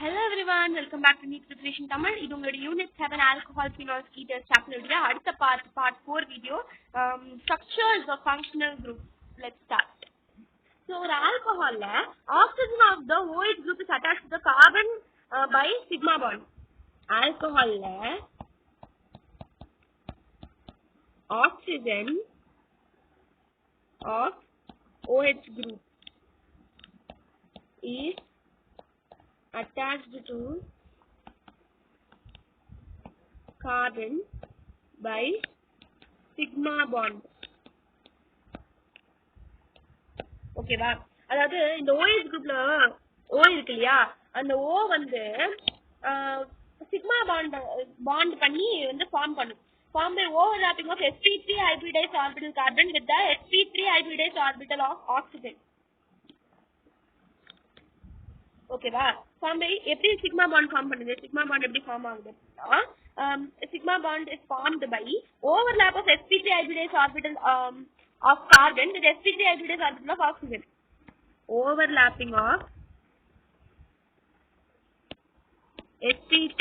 Hello everyone, welcome back to Neat Preparation Tamil. இது உங்களுடைய unit 7 alcohol phenols ketones சாப்டருடைய அடுத்த part 4 video structures of functional group. Let's start. So ஒரு alcoholல oxygen of the OH group is attached to the carbon by sigma bond. Alcoholல oxygen of OH group is attached to carbon by sigma bond. ஓகேவா? அதாவது இந்த OH குரூப்ல O இருக்கு இல்லையா, அந்த O வந்து sigma bond பண்ணி வந்து ஃபார்ம் பண்ணும். Form by overlapping of sp3 hybridized orbital carbon with the sp3 hybridized orbital of oxygen. ஓகேவா? ஃபார்ம் பை எப்படி சிக்மா பாண்ட் ஃபார்ம் பண்ணுது? சிக்மா பாண்ட் எப்படி ஃபார்ம் ஆகுதுன்னா sigma bond is formed by overlap of sp3 hybridized orbital of carbon with sp3 hybridized orbital of oxygen. Overlapping of sp3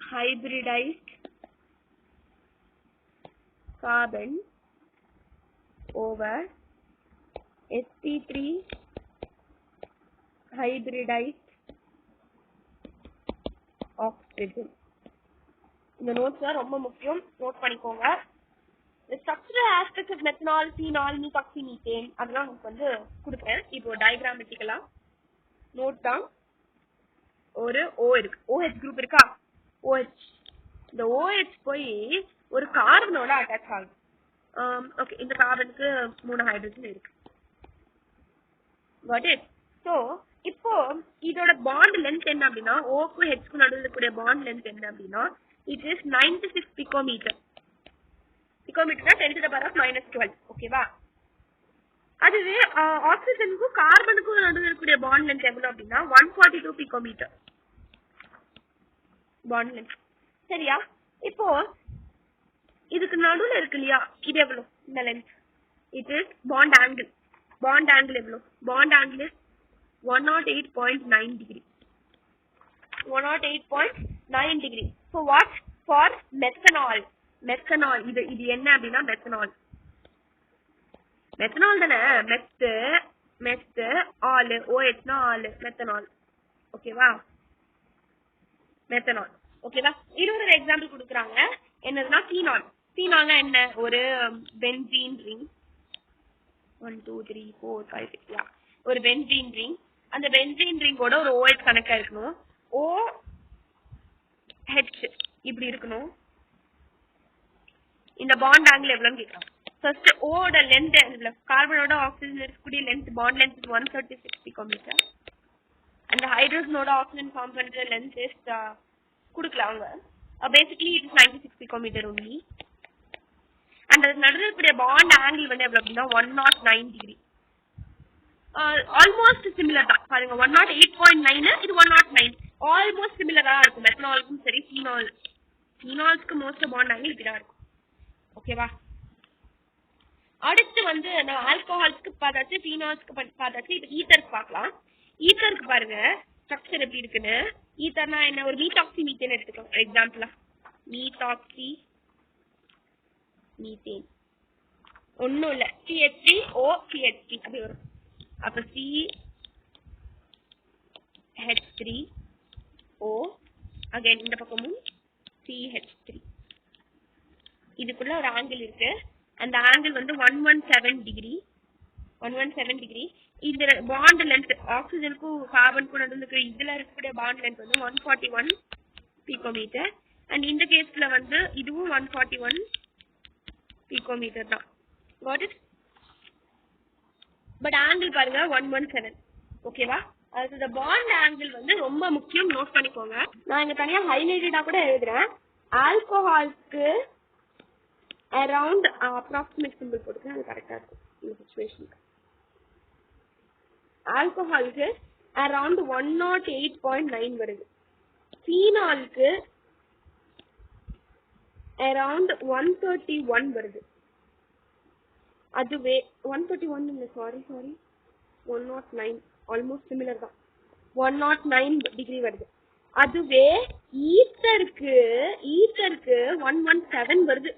hybridized carbon over sp3 hybridized oxygen. இந்த notes தான் ரொம்ப முக்கியம், note பண்ணிக்கோங்க. The structural aspects of methanol, phenol, methoxymethane அதெல்லாம் உங்களுக்கு வந்து கொடுப்பேன். இப்போ டயக்ராமெட்டிக்கலா நோட் தான். ஒரு O இருக்கு, OH குரூப் இருக்கா, OH. இந்த OH போய் ஒரு கார்பனோட அட்டாச் ஆகுது. ஓகே, இந்த கார்பனுக்கு 3 ஹைட்ரஜன் இருக்கு. Got it? So இப்போ இதோட பாண்ட் லென்த் என்ன அப்படின்னா, ஓக்கு ஹெச்க்கு நடுவில் இருக்கக்கூடிய பாண்ட் லென்த் என்ன அப்படின்னா, இட் இஸ் 96 பிகோமீட்டர். பிகோமீட்டர்னா 10 to the power of -12. ஓகேவா? அதுவே ஆக்சிஜனுக்கும் கார்பனுக்கும் நடுவில் இருக்கக்கூடிய பாண்ட் லென்த் எவ்வளவு அப்படின்னா 142 பிகோமீட்டர் பாண்ட் லென்த். சரியா? இப்போ இதுக்கு நடுவில் இருக்கு இல்லையா, இது எவ்வளவு இந்த length? It is bond angle. Bond angle எவ்வளவு? Bond angle is 108.9 degree. 108.9 degree. So what? For methanol. Methanol இது என்ன அப்படின்னா methanol. methanol தானே, மெத் ஆல், OH னா ஆல், methanol. ஓகேவா? methanol. ஓகேவா? இன்னொரு எக்ஸாம்பிள் கொடுக்குறாங்க. என்னதுன்னா phenol. phenolனா என்ன? ஒரு பென்சீன் ரிங். 1 2 3 4 5 6 யா, ஒரு பென்சீன் ரிங். அந்த பென்சீன் ரிங்கோட ஒரு OH கனெக்ட் ஆயிருக்கணும். OH இப்படி இருக்கணும். இந்த பாண்ட் ஆங்கிள் எவ்வளவுன்னு கேட்கலாம். ஃபர்ஸ்ட் ஓட லென்த் எவ்வளவு? கார்பனோட ஆக்சிஜன் இருக்கக்கூடிய length, bond length is 136 picometre. அந்த ஹைட்ரஜனோட ஆக்சிஜன் ஃபார்ம் பண்ற லென்த் இஸ் கொடுக்கல அவங்க. Basically it is 96 picometre only. And அது நடுவில் இருக்கக்கூடிய பாண்ட் ஆங்கிள் வந்து எவ்வளவு அப்படின்னா 109 டிகிரி. ஆல்மோஸ்ட் சிமிலர் தான் பாருங்க. 108.9 இது 109, ஆல்மோஸ்ட் சிமிலரா இருக்கும். மெத்தனாலுக்கும் சரி ஃபீனால்ஸ்க்கு மோஸ்ட் பாண்ட் ஆங்கிள் இப்படிதான் இருக்கும். ஓகேவா? அடுத்து வந்து நான் ஆல்கஹால்ஸ்க்கு பார்த்தாச்சு, ஃபீனால்ஸ்க்கு பார்த்தாச்சு. இப்போ ஈத்தருக்கு பார்க்கலாம். ஈத்தருக்கு பாருங்க ஸ்ட்ரக்சர் எப்படி இருக்குன்னு. ஈத்தர்னா என்ன? ஒரு மீத்தாக்சி மீத்தேன் எடுத்துக்கலாம் எக்ஸாம்பிளா. மீத்தாக்சி மீத்தேன் ஒன்னும் இல்ல, CH3O CH3 அப்படி வரும். அப்ப CH3O அகைன் இந்த பக்கமும் CH3. இதுக்குள்ள ஒரு ஆங்கிள் இருக்கு. அந்த ஆங்கிள் வந்து 117 டிகிரி. 117 டிகிரி. இந்த பாண்ட் லென்த் ஆக்சிஜனுக்கும் கார்பனுக்கும் நடுவுல இதுல இருக்கக்கூடிய பாண்ட் லென்த் வந்து 141 பிகோமீட்டர். அண்ட் இந்த கேஸ்ல வந்து இதுவும் 141 பிகோமீட்டர் தான். Got it? பட் ஆங்கிள் பாருங்க 117. ஓகேவா? அது இந்த பாண்ட் ஆங்கிள் வந்து ரொம்ப முக்கியம், நோட் பண்ணிக்கோங்க. நான் இங்க தனியா ஹைலைட்டடா கூட எழுதுறேன். ஆல்கஹால்க்கு அரவுண்ட் அப்ராக்சிமேட் சிம்பிள் போட்டுக்கேன், அது கரெக்டா இருக்கும் இந்த சிச்சுவேஷனுக்கு. ஆல்கஹாலுக்கு அரவுண்ட் 108.9 வருது. ஃபீனாலுக்கு அரவுண்ட் 131 வருது. அதுவே 131 இல்ல, சாரி 109, ஆல்மோஸ்ட் சிமிலர் தான். 109 டிகிரி வருது. அதுவே ஈத்தருக்கு 117 வருது.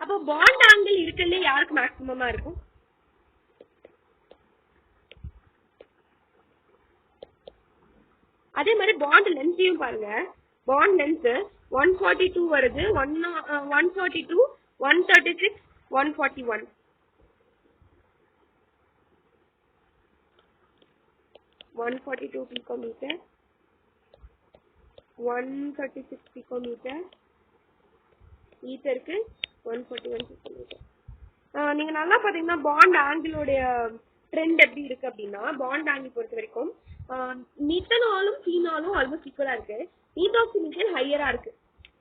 அப்போ பாண்ட் ஆங்கிள் இருக்குல்ல யாருக்கு மேக்ஸிமமா இருக்கும்? அதே மாதிரி பாண்ட் லென்த்தையும் பாருங்க. பாண்ட் லென்த் 142 வருது, 142, 136, 141. 142 picometer, 136 picometer, ஈத்தருக்கு 141 picometer. நீங்க நல்லா பாத்தீங்கன்னா பாண்ட் ஆங்கிளோடைய ட்ரெண்ட் எப்படி இருக்கு அப்படின்னா, பாண்ட் ஆங்கிள் பொறுத்த வரைக்கும் மீத்தனாலும் ஃபீனாலும் ஆல்மோஸ்ட் ஈக்குவலா இருக்கு. ஈத்தோக்சிமீத்தேன் ஹையரா இருக்கு.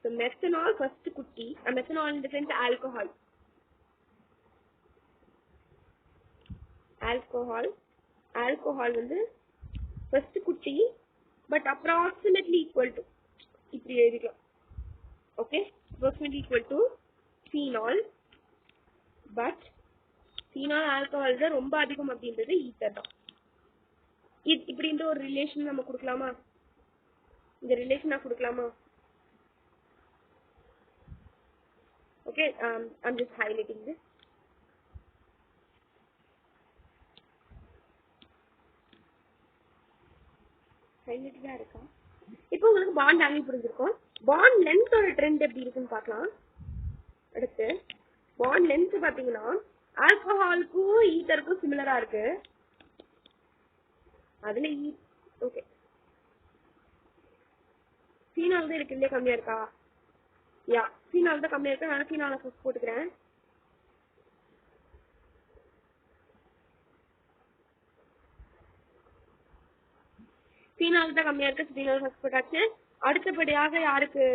ஸோ மெத்தனால் ஃபர்ஸ்ட் குட்டி, methanol in the sense alcohol வந்து ஃபர்ஸ்ட் குட்டி, பட் அப்ராக்சிமேட்லி ஈக்குவல் டு, இப்படி எழுதிக்கலாம். Okay, approximately equal to phenol, but phenol alcohol தான் ரொம்ப அதிகம் அப்படின்றது ஈத்தர் தான். இப்படின்ற ஒரு ரிலேஷன் நம்ம கொடுக்கலாமா? இந்த ரிலேஷன் நான் கொடுக்கலாமா? Okay, I'm just highlighting this. ஹைலைட்டா இருக்கா? இப்போ உங்களுக்கு பாண்ட் ஆங்கிள் புரிஞ்சிருக்கும். பாண்ட் லென்த்தோட ட்ரெண்ட் எப்படி இருக்குன்னு பார்க்கலாம். அடுத்து பாண்ட் லென்த் பாத்தீங்கன்னா ஆல்கஹாலுக்கும் ஈத்தருக்கும் சிமிலரா இருக்கு. அதுல ஓகே, ஃபீனால் தான் இருக்கு இல்லையா கம்மியா இருக்கா? யா, ஃபீனால் தான் கம்மியா இருக்கு. நான் ஃபீனால ஃபர்ஸ்ட் போட்டுக்கிறேன். ஃபீனால் தான் கம்மியா இருக்கு, ஃபீனால் ஃபர்ஸ்ட் போட்டாச்சு. அடுத்தபடியாக யாருக்கு?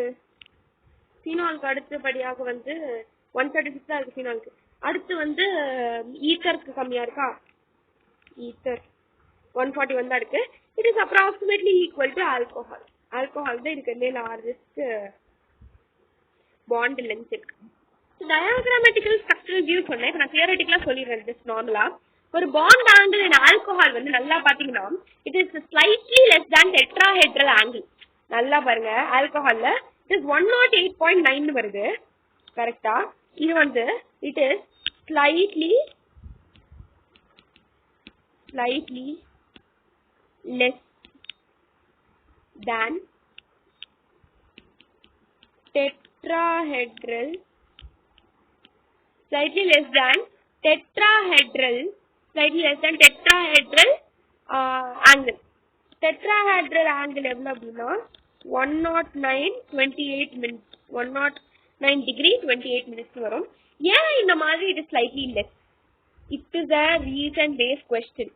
ஃபீனாலுக்கு அடுத்தபடியாக வந்து 136 தான் இருக்கு ஃபீனாலுக்கு. அடுத்து வந்து ஈத்தருக்கு கம்மியா இருக்கா? ஈத்தர் 141 தான் இருக்கு. It is approximately equal to alcohol. Alcohol தான் இருக்கிறதுலே லார்ஜஸ்ட் பாண்ட் லென்த் இருக்கு. டயாகிராமேட்டிக்கல் ஸ்ட்ரக்சரல் வியூ சொன்னேன். இப்போ நான் தியரட்டிக்கலா சொல்லிடுறேன். ஜஸ்ட் நார்மலா ஒரு பாண்ட் ஆங்கிள் இன் ஆல்கோஹால் வந்து நல்லா பாத்தீங்கன்னா it is slightly less than tetrahedral angle. நல்லா பாருங்க, ஆல்கோஹால்ல இட் இஸ் 108.9 வருது. கரெக்டா? இது வந்து it is slightly less than tetrahedral, slightly less than tetrahedral angle. Tetrahedral angle எவ்வளவு அப்படின்னா 109 minutes 109 degree 28 minutes வரும். ஏன் இந்த மாதிரி இது slightly less? It is a reason based question.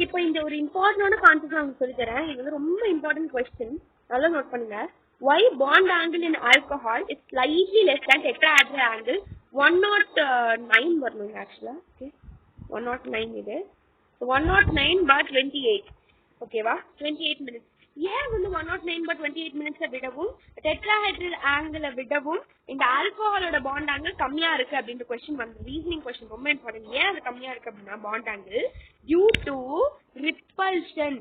இப்போ இந்த ஒரு இம்பார்ட்டன்டான கான்செப்ட் நான் உங்களுக்கு சொல்லி தரேன். இது வந்து ரொம்ப இம்பார்ட்டன்ட் क्वेश्चन. நல்லா நோட் பண்ணுங்க. Why bond angle in alcohol is slightly less than tetrahedral angle? 109 வரணும் ஆக்சுவலா. ஓகே, 109 இது. 109 by 28. ஓகேவா? 28 minutes. ஏன் வந்து 109 by 28 minutes விடவும் டெட்ராஹெட்ரல் ஆங்கிள் விடவும் இந்த ஆல்கோஹாலோட பாண்ட் ஆங்கிள் கம்மியா இருக்கு அப்படின்ற क्वेश्चन வந்து ரீசனிங் क्वेश्चन ரொம்ப இம்பார்ட்டன்ட். ஏன் அது கம்மியா இருக்கு அப்படின்னா bond angle due to repulsion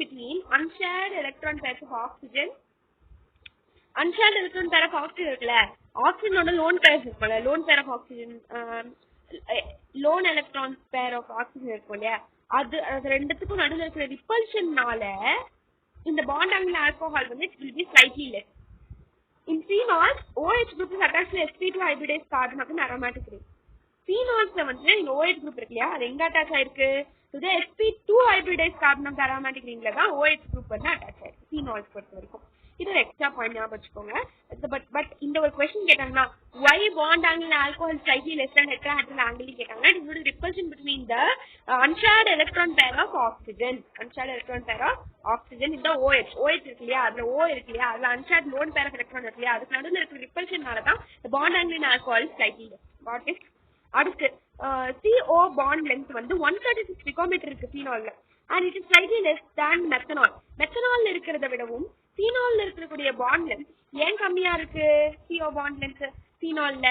between unshared electron pairs of oxygen. unshared electron pair of oxygen இருக்குல்ல, ஆக்சிஜனோட லோன் பேர்ஸ் இருக்கும்ல, lone pair of oxygen, lone electron pair of oxygen இருக்கும் இல்லையா, அது ரெண்டுத்துக்கும் நடுவில் இருக்கிற ரிப்பல்ஷன்னால இந்த பாண்ட் ஆங்கிள் ஆல்கோஹால் வந்து it will be slightly less. In phenols, OH group is attached to sp2 hybridized carbon அப்படின்னு aromatic ring. Phenolsல வந்து இந்த OH group இருக்கு இல்லையா, அது எங்க அட்டாச் ஆயிருக்கு? இது sp2 hybridized carbon of aromatic ringல தான் OH group வந்து அட்டாச் ஆயிருக்கு phenols பொறுத்த வரைக்கும். இது ஒரு எக்ஸ்ட்ரா பாயிண்ட் ஞாபகம் வச்சுக்கோங்க. பட் இந்த ஒரு क्वेश्चन கேட்டாங்கன்னா why bond angle in alcohol slightly less than tetrahedral angle கேட்டாங்க. It is due to repulsion between the unshared electron pair of oxygen. unshared electron pair of oxygen இந்த OH இருக்கு இல்லையா, அதுல O இருக்கு இல்லையா, அதுல unshared lone pair of electron இருக்கு இல்லையா, அதுக்கு நடுவுல இருக்கிற ரிப்பல்ஷனால தான் the bond angle in alcohol slightly less. Got it? அடுத்து CO bond length வந்து 136 picometer இருக்கு phenolல, and it is slightly less than methanol. methanol இருக்கிறத விடவும் phenolல இருக்கக்கூடிய bond length ஏன் கம்மியா இருக்கு? CO bond length phenolல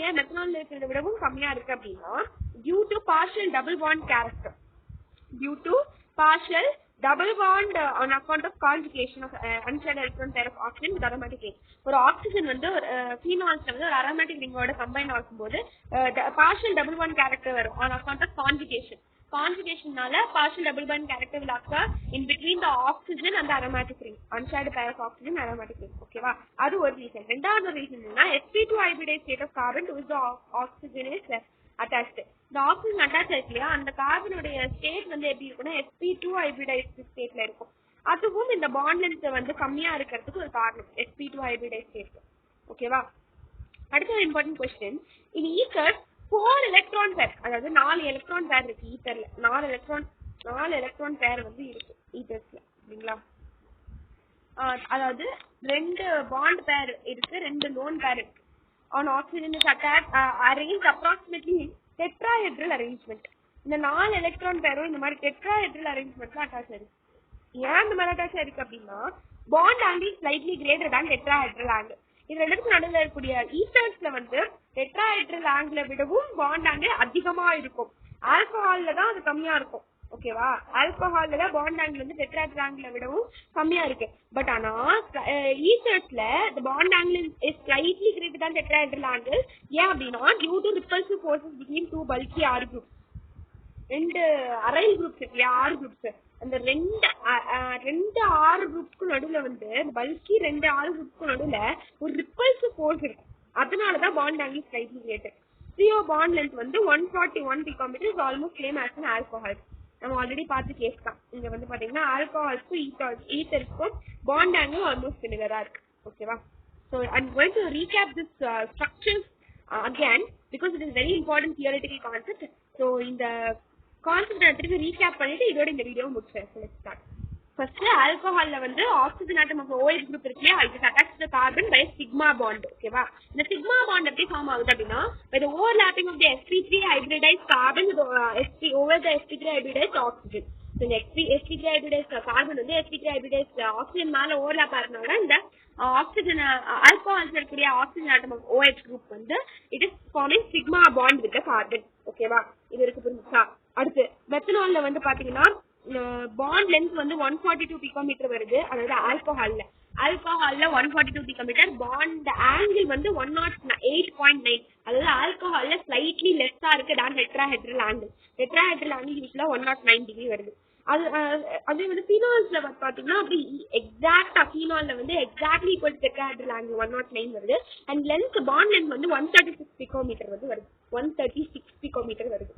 ஏன் methanolல இருக்கிறத விடவும் கம்மியா இருக்கு அப்படின்னா due to partial double bond character. due to partial double bond on account of conjugation of unshared electron pair of oxygen with aromatic ring. ஒரு ஆக்சிஜன் வந்து ஒரு ஃபீனால்ஸ்ல வந்து ஒரு அரோமேட்டிக் ரிங்கோட கம்பைன் ஆகும்போது partial double bond character வரும் on account of conjugation. Conjugationனால partial double bond character will occur in between the oxygen and the aromatic ring. Unshared pair of oxygen aromatic ring. ஓகேவா? அது ஒரு reason. ரெண்டாவது reason என்னன்னா sp2 hybridized state of carbon to which the oxygen is attached. இந்த oxygen attach ஆயிருக்கு இல்லையா, அந்த கார்பனுடைய state வந்து எப்படி இருக்குன்னா sp2 hybridized stateல இருக்கும். அதுவும் இந்த பாண்ட் லென்த் வந்து கம்மியா இருக்கிறதுக்கு ஒரு காரணம் sp2 hybridized state. ஓகேவா? அடுத்த இம்பார்ட்டன்ட் क्वेश्चन. இன் ஈத்தர் 4 எலக்ட்ரான் பேர், அதாவது 4 எலக்ட்ரான் பேர் இருக்கு ஈத்தர்ல. 4 எலக்ட்ரான் பேர் வந்து இருக்கு ஈத்தர்ஸ்ல, சரிங்களா? அதாவது 2 பாண்ட் பேர் இருக்கு, 2 லோன் பேர் இருக்கு. On oxygen is attached arranged approximately tetrahedral arrangement. இந்த 4 எலக்ட்ரான் பேரும் இந்த மாதிரி tetrahedral arrangementல அட்டாச் ஆயிருக்கு. ஏன் இந்த மாதிரி அட்டாச் ஆயிருக்கு அப்படின்னா bond angle slightly greater than tetrahedral angle. இது ரெண்டுக்கும் நடுவில் இருக்கக்கூடிய ஈத்தர்ஸ்ல வந்து டெட்ராஹெட்ரல் ஆங்கிளை விடவும் பாண்ட் ஆங்கிள் அதிகமா இருக்கும். ஆல்கஹால்ல தான் அது கம்மியா இருக்கும். ஓகேவா? ஆல்கஹால்ல தான் பாண்ட் ஆங்கிள் வந்து டெட்ராஹெட்ரல் ஆங்கிளை விடவும் கம்மியா இருக்கு. பட் ஆனா ஈத்தர்ஸ்ல the bond angle is slightly greater than tetrahedral angle. ஏன் அப்படின்னா due to repulsive forces between two bulky R groups. 2 aryl groups இருக்கு இல்லையா, R groups. அந்த ரெண்டு ஆறு குரூப்ஸ்க்கு நடுவுல வந்து பல்கி 2 R குரூப்ஸ்க்கு நடுவுல ஒரு ரிப்பல்சிவ் ஃபோர்ஸ் இருக்கு. அதனாலதான் bond angle slightly greater. CO bond length வந்து 141 picometer is almost same as an alcohol. நம்ம ஆல்ரெடி பார்த்து கேஸ் தான். இங்க வந்து பாத்தீங்கன்னா ஆல்கஹால்ஸ்க்கும் ஈத்தர்ஸ்க்கும் பாண்ட் ஆங்கிள் ஆல்மோஸ்ட் சிமிலரா இருக்கு. ஓகேவா? So I'm going to recap this structures again because it is very important theoretical concept. So இந்த கான்செப்ட் நான் திருப்பி ரீகேப் பண்ணிட்டு இதோட இந்த வீடியோ முடிச்சேன். ஃபர்ஸ்ட் ஆல்கஹால்ல வந்து oxygen atom of OH group இருக்கு இல்லையா, இது attached to carbon by sigma bond. ஓகேவா? இந்த சிக்மா பாண்ட் எப்படி ஃபார்ம் ஆகுது அப்படின்னா by the overlapping of the sp3 hybridized carbon with over the sp3 hybridized oxygen. So இந்த sp3 hybridized கார்பன் வந்து sp3 hybridized ஆக்சிஜன் மேல ஓவர்லாப் ஆறதுனால இந்த ஆக்சிஜன் ஆல்கஹால்ஸ் இருக்கக்கூடிய oxygen atom of OH group வந்து it is forming sigma bond with the carbon. ஓகேவா? இது இருக்கு, புரிஞ்சுச்சா? அடுத்து மெத்தனால்ல வந்து பாத்தீங்கன்னா பாண்ட் லென்த் வந்து 142 பிகோமீட்டர் வருது. அதாவது ஆல்கஹால்ல 142 பிகோமீட்டர். பாண்ட் ஆங்கிள் வந்து 108.9. அதாவது ஆல்கஹால்ல ஸ்லைட்லி லெஸ்ஸா இருக்கு than tetrahedral angle. Tetrahedral angle யூஸ்வலா 109 டிகிரி வருது. அதே வந்து ஃபீனால்ஸ்ல பாத்தீங்கன்னா அப்படி எக்ஸாக்டா ஃபீனால்ல வந்து exactly equal to tetrahedral angle 109 வருது. அண்ட் லென்த் பாண்ட் லென்த் வந்து 136 பிகோமீட்டர் வந்து வருது. 136 பிகோமீட்டர் வருது.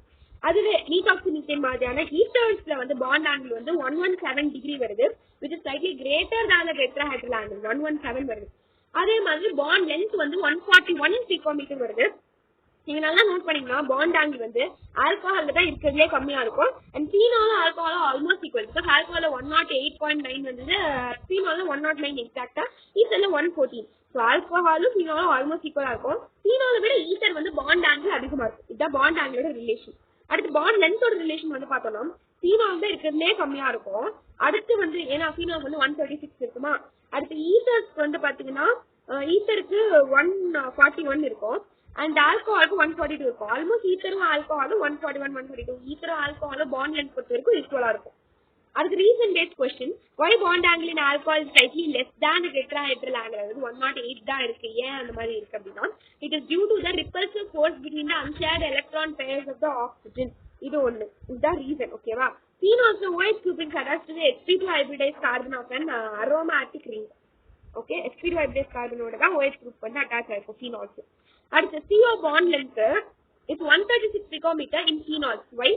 அதுவே நீடாக்சிமீத்தேன் மாதிரியான ஈத்தர்ஸ்ல வந்து பாண்ட் ஆங்கிள் வந்து 117 டிகிரி வருது, which is slightly greater than the tetrahedral angle. 117 வருது. அதே மாதிரி பாண்ட் லென்த் வந்து 141 பிகோமீட்டர் வருது. நீங்க நல்லா நோட் பண்ணீங்கன்னா பாண்ட் ஆங்கிள் வந்து ஆல்கஹால்ல தான் இருக்கிறதுலே கம்மியா இருக்கும். அண்ட் ஃபீனாலும் ஆல்கஹாலும் ஆல்மோஸ்ட் ஈக்குவல். பிகாஸ் ஆல்கஹால்ல 108.9 வந்தது, ஃபீனால 109 எக்ஸாக்டா, ஈத்தர்ல 114. ஸோ ஆல்கஹாலும் ஃபீனாலும் ஆல்மோஸ்ட் ஈக்குவலா இருக்கும். ஃபீனால விட ஈத்தர் வந்து பாண்ட் ஆங்கிள் அதிகமா இருக்கும். இதுதான் பாண்ட் ஆங்கிளோட ரிலேஷன். அடுத்து பாண்ட் லென்த்தோட ரிலேஷன் வந்து பார்த்தோம்னா ஃபீனால் தான் இருக்கிறதுலே கம்மியா இருக்கும். அடுத்து வந்து ஏன்னா ஃபீனால் வந்து 136 இருக்குமா, அடுத்து ஈத்தர்ஸ்க்கு வந்து பாத்தீங்கன்னா ஈத்தருக்கு 141 இருக்கும். அண்ட் ஆல்கஹாலுக்கு 142 இருக்கும். ஆல்மோஸ்ட் ஈத்தரும் ஆல்கஹாலும் 141 142. ஈத்தரும் ஆல்கஹாலும் பாண்ட் லென்த் பொறுத்த வரைக்கும் ஈக்குவலா இருக்கும். அதுக்கு reason based question. why bond angle in alcohol is slightly less than the tetrahedral angle. அதாவது 108 தான் இருக்கு. ஏன் அந்த மாதிரி இருக்கு அப்படின்னா it is due to the repulsive force between the unshared electron pairs of the oxygen. இது ஒண்ணு, இதுதான் ரீசன். ஓகேவா? phenols OH group is attached to the sp2 hybridized carbon of an aromatic ring. Okay, sp2 hybridized carbon ஓட தான் OH group வந்து attach ஆயிருக்கும் phenols. அடுத்து CO bond length is 136 picometer in phenols. Why?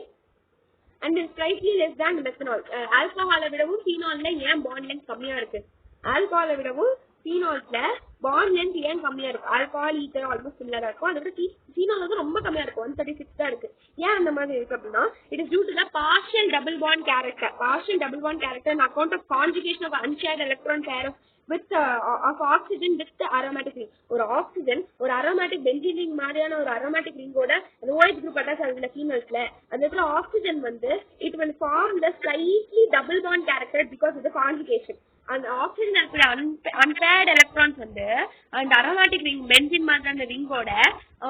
And is slightly less than methanol. ஆல்கஹாலை விடவும் ஃபீனால்ல ஏன் bond length கம்மியா இருக்கு? ஆல்கஹாலை விடவும் ஃபீனால்ஸ்ல பாண்ட் லென்த் ஏன் கம்மியா இருக்கு? ஆல்கஹால் ஈத்தர் ஆல்மோஸ்ட் சிமிலரா இருக்கும். அதை விட ஃபீனால் வந்து ரொம்ப கம்மியா இருக்கும். 136 தான் இருக்கு. ஏன் அந்த மாதிரி இருக்கு அப்படின்னா it is due to the partial double bond character. Partial double bond character on account of conjugation of unshared electron pair with of oxygen with the aromatic ring. ஒரு ஆக்சிஜன் ஒரு அரோமேட்டிக் பென்சீன் ரிங் மாதிரியான ஒரு aromatic ரிங்கோட அந்த OH group attach ஆகுதுல ஃபீனால்ஸ்ல, அதுல oxygen வந்து it will form the slightly double bond character because of the conjugation. அந்த oxygen இருக்கிற அன்பேர்ட் electrons வந்து அந்த அரோமேட்டிக் ரிங் பென்சீன் மாதிரி அந்த ரிங்கோட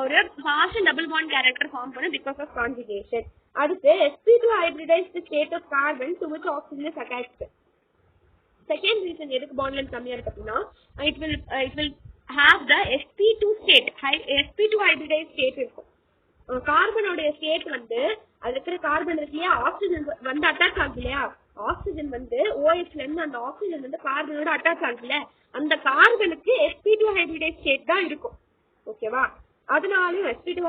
ஒரு partial double bond character form பண்ண பிகாஸ் ஆஃப் கான்ஜுகேஷன். அடுத்து sp2 hybridized state of carbon to which oxygen is attached. Second reason எதுக்கு பாண்ட் லென்த் கம்மியா இருக்கு அப்படின்னா it will have the sp2 state sp2 hybridized state இருக்கும். கார்பனோட state வந்து அது இருக்கிற கார்பன் இருக்கு இல்லையா, ஆக்சிஜன் வந்து அட்டாச் ஆகுது இல்லையா, ஆக்சிஜன் வந்து OH ல இருந்து அந்த ஆக்சிஜன் வந்து கார்பனோட அட்டாச் ஆகுதுல, அந்த கார்பனுக்கு sp2 hybridized ஸ்டேட் தான் இருக்கும். ஓகேவா, அதனால sp2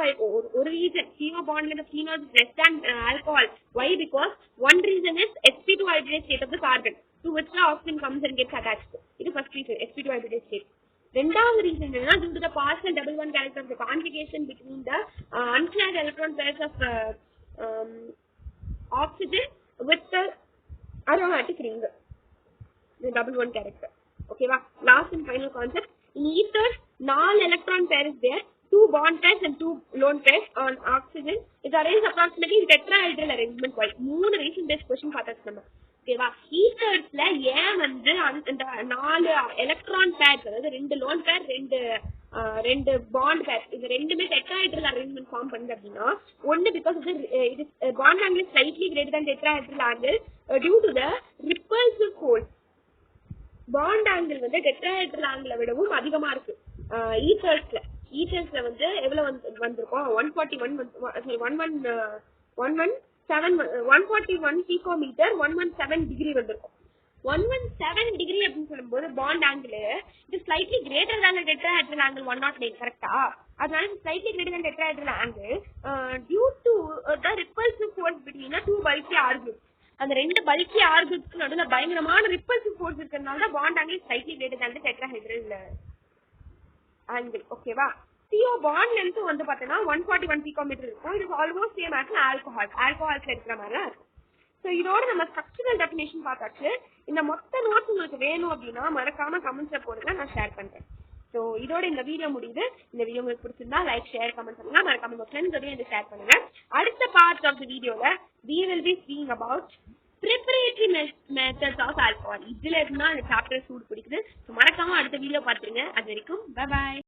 ஒரு reason CO bond length of phenol is less than alcohol. Why? Because one reason is sp2 hybridized state of the carbon to which the oxygen comes and gets attached. இது first reason, sp2 hybridized state. ரெண்டாவது reason என்னன்னா due to the partial double bond character of the conjugation between the unshared electron pairs of oxygen with the aromatic ring, the double bond character. Okay va, last and final concept, in ether 4 electron pair is there, 2 bond pairs and 2 lone pairs. On oxygen is arranged approximately in tetrahedral arrangement. Why? 3 reason based question பார்த்தோம் நம்ம. ஓகேவா, ஈத்தர்ஸ்ல ஏன் வந்து அந்த 4 electron purse, அதாவது 2 lone pair 2 bond பேர், இது ரெண்டுமே டெட்ராஹெட்ரல் அரேஞ்ச்மெண்ட் ஃபார்ம் பண்ணுது அப்படின்னா, ஒன்னு பிகாஸ் இது bond angle slightly greater than tetrahedral angle due to the repulsive force. Bond angle வந்து டெட்ராஹெட்ரல் ஆங்கிளை விடவும் அதிகமா இருக்கு ஈத்தர்ஸ்ல வந்து எவ்வளவு வந்திருக்கோம், 141 picometer 117 டிகிரி வந்திருக்கும். 117 டிகிரி அப்படின்னு சொல்லும்போது பாண்ட் ஆங்கிள் இது slightly greater than tetrahedral angle 109, கரெக்டா? அதனால slightly greater than tetrahedral angle due to the repulsive force between 2 bulky R groups. அந்த 2 bulky R groups நடுவுல பயங்கரமான ரிப்பல்சிவ் ஃபோர்ஸ் இருக்கிறதுனால தான் bond angle slightly greater than tetrahedral angle. ஓகேவா, CO bond length வந்து பார்த்தீங்கன்னா 141 picometer இருக்கும். இது ஆல்மோஸ்ட் சேம் ஆஸ் ஆல்கஹால்ஸ்ல இருக்கிற மாதிரி தான் இருக்கும். ஸோ இதோட நம்ம ஸ்ட்ரக்சரல் டெஃபினேஷன் பார்த்தாச்சு. இந்த மொத்த நோட்ஸ் உங்களுக்கு வேணும் அப்படின்னா மறக்காம கமெண்ட்ஸ்ல போடுங்க, நான் ஷேர் பண்றேன். ஸோ இதோட இந்த வீடியோ முடியுது. இந்த வீடியோ உங்களுக்கு பிடிச்சிருந்தா லைக், ஷேர், கமெண்ட் பண்ணுங்க. மறக்காம உங்க ஃப்ரெண்ட்ஸோடய இதை ஷேர் பண்ணுங்க. அடுத்த பார்ட் ஆஃப் தி வீடியோல we will be seeing about preparatory methods of alcohol. இதுல இருந்தா இந்த சாப்டர் சூடு பிடிக்குது. ஸோ மறக்காம அடுத்த வீடியோ பார்த்துருங்க. அது வரைக்கும் பை பாய்.